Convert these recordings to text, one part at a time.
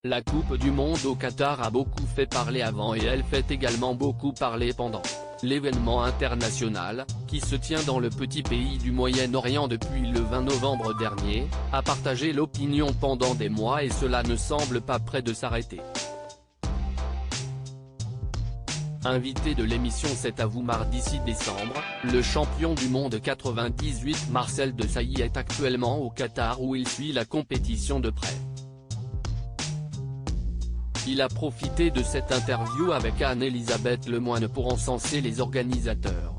La Coupe du Monde au Qatar a beaucoup fait parler avant et elle fait également beaucoup parler pendant. L'événement international, qui se tient dans le petit pays du Moyen-Orient depuis le 20 novembre dernier, a partagé l'opinion pendant des mois et cela ne semble pas près de s'arrêter. Invité de l'émission C'est à vous mardi 6 décembre, le champion du monde 98 Marcel Desailly est actuellement au Qatar où il suit la compétition de près. Il a profité de cette interview avec Anne-Elisabeth Lemoine pour encenser les organisateurs.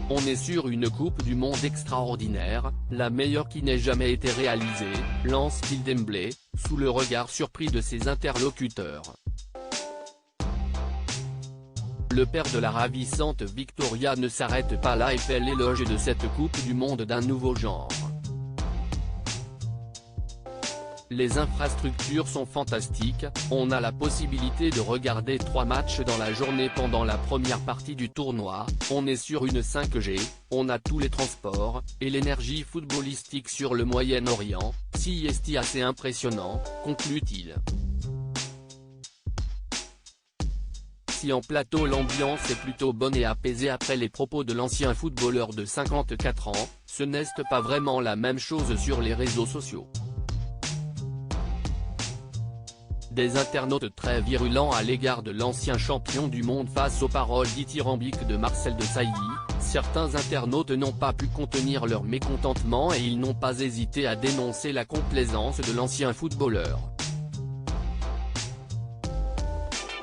On est sur une Coupe du Monde extraordinaire, la meilleure qui n'ait jamais été réalisée, lance-t-il d'emblée, sous le regard surpris de ses interlocuteurs. Le père de la ravissante Victoria ne s'arrête pas là et fait l'éloge de cette Coupe du Monde d'un nouveau genre. Les infrastructures sont fantastiques, on a la possibilité de regarder 3 matchs dans la journée pendant la première partie du tournoi, on est sur une 5G, on a tous les transports, et l'énergie footballistique sur le Moyen-Orient, c'est assez impressionnant, conclut-il. Si en plateau l'ambiance est plutôt bonne et apaisée après les propos de l'ancien footballeur de 54 ans, ce n'est pas vraiment la même chose sur les réseaux sociaux. Des internautes très virulents à l'égard de l'ancien champion du monde face aux paroles dithyrambiques de Marcel Desailly, certains internautes n'ont pas pu contenir leur mécontentement et ils n'ont pas hésité à dénoncer la complaisance de l'ancien footballeur.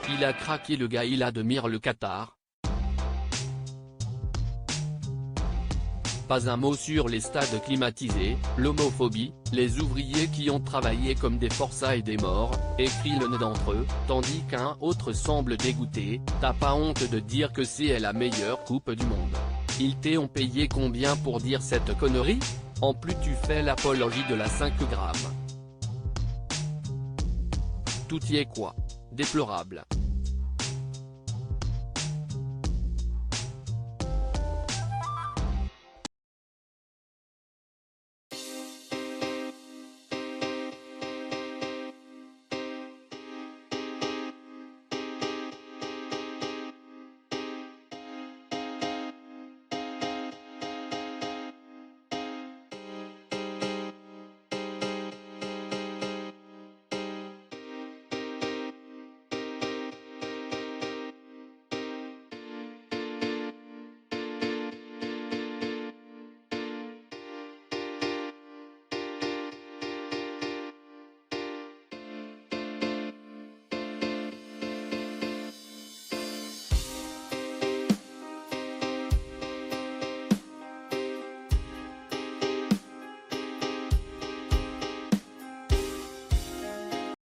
Il a craqué le gars, il admire le Qatar. Pas un mot sur les stades climatisés, l'homophobie, les ouvriers qui ont travaillé comme des forçats et des morts, écrit l'un d'entre eux, tandis qu'un autre semble dégoûté. T'as pas honte de dire que c'est la meilleure coupe du monde? Ils t'ont payé combien pour dire cette connerie? En plus tu fais l'apologie de la 5 grammes. Tout y est quoi? Déplorable.